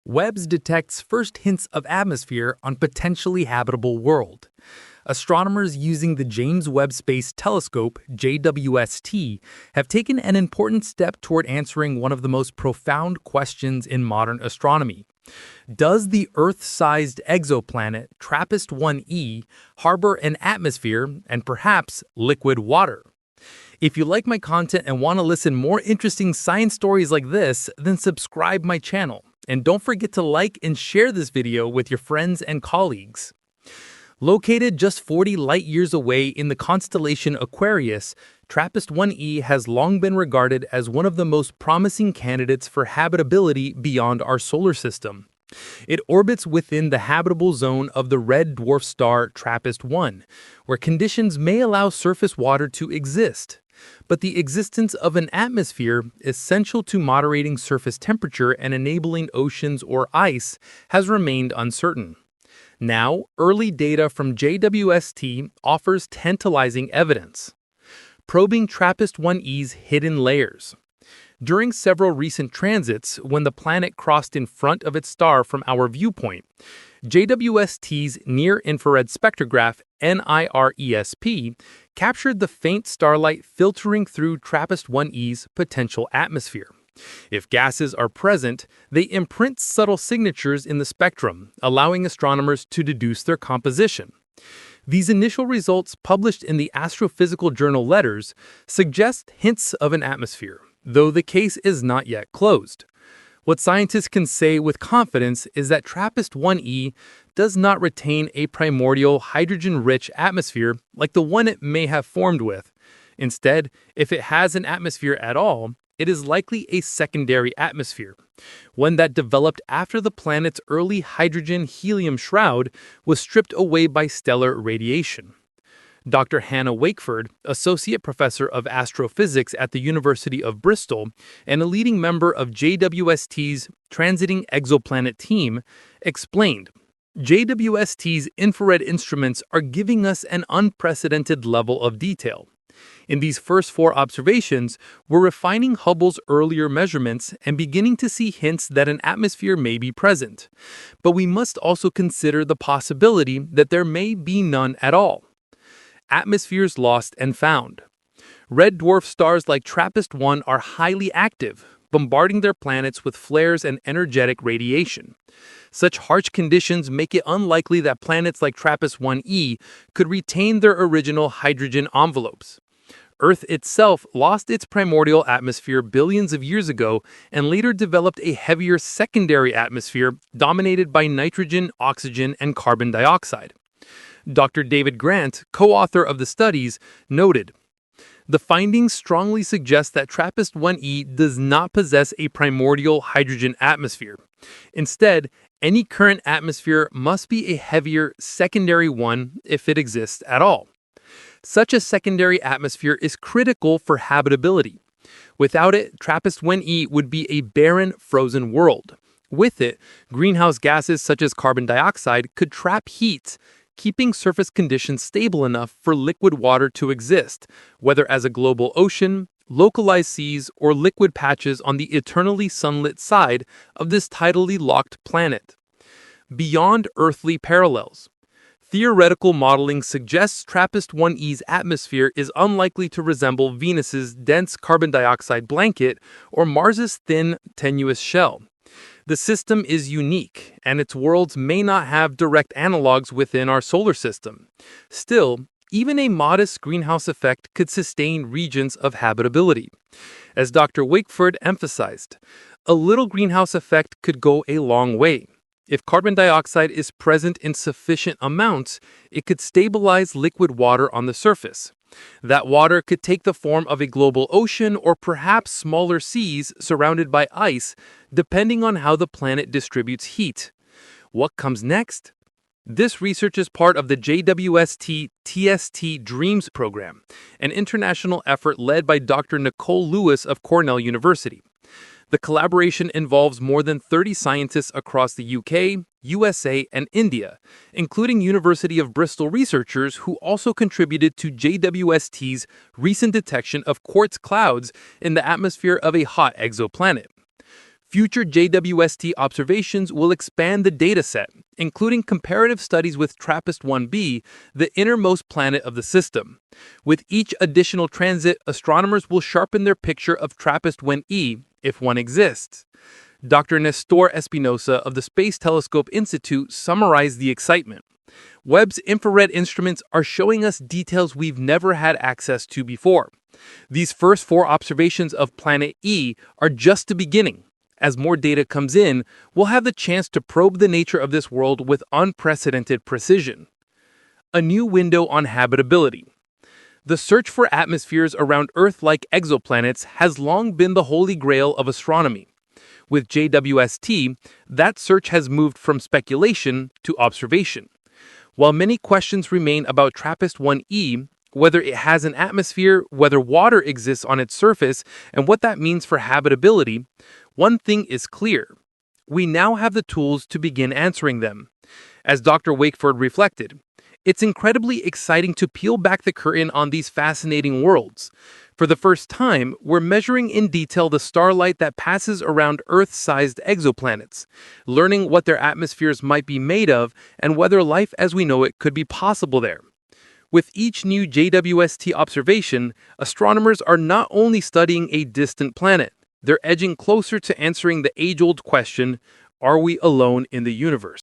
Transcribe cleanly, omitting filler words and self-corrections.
Webb's detects first hints of atmosphere on potentially habitable world. Astronomers using the James Webb Space Telescope, JWST, have taken an important step toward answering one of the most profound questions in modern astronomy. Does the Earth-sized exoplanet TRAPPIST-1e harbor an atmosphere and perhaps liquid water? If you like my content and want to listen more interesting science stories like this, then subscribe my channel. And don't forget to like and share this video with your friends and colleagues. Located just 40 light-years away in the constellation Aquarius, TRAPPIST-1e has long been regarded as one of the most promising candidates for habitability beyond our solar system. It orbits within the habitable zone of the red dwarf star TRAPPIST-1, where conditions may allow surface water to exist. But the existence of an atmosphere, essential to moderating surface temperature and enabling oceans or ice, has remained uncertain. Now, early data from JWST offers tantalizing evidence. Probing TRAPPIST-1e's hidden layers. During several recent transits, when the planet crossed in front of its star from our viewpoint, JWST's near-infrared spectrograph NIRESP captured the faint starlight filtering through TRAPPIST-1e's potential atmosphere. If gases are present, they imprint subtle signatures in the spectrum, allowing astronomers to deduce their composition. These initial results, published in the astrophysical journal Letters, suggest hints of an atmosphere, though the case is not yet closed. What scientists can say with confidence is that TRAPPIST-1e does not retain a primordial hydrogen-rich atmosphere like the one it may have formed with. Instead, if it has an atmosphere at all, it is likely a secondary atmosphere, one that developed after the planet's early hydrogen-helium shroud was stripped away by stellar radiation. Dr. Hannah Wakeford, Associate Professor of Astrophysics at the University of Bristol and a leading member of JWST's Transiting Exoplanet team, explained, JWST's infrared instruments are giving us an unprecedented level of detail. In these first 4 observations, we're refining Hubble's earlier measurements and beginning to see hints that an atmosphere may be present. But we must also consider the possibility that there may be none at all. Atmospheres lost and found. Red dwarf stars like TRAPPIST-1 are highly active, bombarding their planets with flares and energetic radiation. Such harsh conditions make it unlikely that planets like TRAPPIST-1e could retain their original hydrogen envelopes. Earth itself lost its primordial atmosphere billions of years ago and later developed a heavier secondary atmosphere dominated by nitrogen, oxygen, and carbon dioxide. Dr. David Grant, co-author of the studies, noted, "The findings strongly suggest that TRAPPIST-1e does not possess a primordial hydrogen atmosphere. Instead, any current atmosphere must be a heavier secondary one if it exists at all. Such a secondary atmosphere is critical for habitability. Without it, TRAPPIST-1e would be a barren, frozen world. With it, greenhouse gases such as carbon dioxide could trap heat, keeping surface conditions stable enough for liquid water to exist, whether as a global ocean, localized seas, or liquid patches on the eternally sunlit side of this tidally locked planet. Beyond earthly parallels. Theoretical modeling suggests TRAPPIST-1e's atmosphere is unlikely to resemble Venus's dense carbon dioxide blanket or Mars's thin, tenuous shell. The system is unique, and its worlds may not have direct analogs within our solar system. Still, even a modest greenhouse effect could sustain regions of habitability. As Dr. Wakeford emphasized, a little greenhouse effect could go a long way. If carbon dioxide is present in sufficient amounts, it could stabilize liquid water on the surface. That water could take the form of a global ocean or perhaps smaller seas surrounded by ice, depending on how the planet distributes heat. What comes next? This research is part of the JWST TST DREAMS program, an international effort led by Dr. Nicole Lewis of Cornell University. The collaboration involves more than 30 scientists across the UK, USA, and India, including University of Bristol researchers who also contributed to JWST's recent detection of quartz clouds in the atmosphere of a hot exoplanet. Future JWST observations will expand the dataset, including comparative studies with TRAPPIST-1b, the innermost planet of the system. With each additional transit, astronomers will sharpen their picture of TRAPPIST-1e, if one exists. Dr. Nestor Espinosa of the Space Telescope Institute summarized the excitement. Webb's infrared instruments are showing us details we've never had access to before. These first 4 observations of Planet E are just the beginning. As more data comes in, we'll have the chance to probe the nature of this world with unprecedented precision. A new window on habitability. The search for atmospheres around Earth-like exoplanets has long been the holy grail of astronomy. With JWST, that search has moved from speculation to observation. While many questions remain about TRAPPIST-1e, whether it has an atmosphere, whether water exists on its surface, and what that means for habitability, one thing is clear. We now have the tools to begin answering them. As Dr. Wakeford reflected, it's incredibly exciting to peel back the curtain on these fascinating worlds. For the first time, we're measuring in detail the starlight that passes around Earth-sized exoplanets, learning what their atmospheres might be made of and whether life as we know it could be possible there. With each new JWST observation, astronomers are not only studying a distant planet, they're edging closer to answering the age-old question, are we alone in the universe?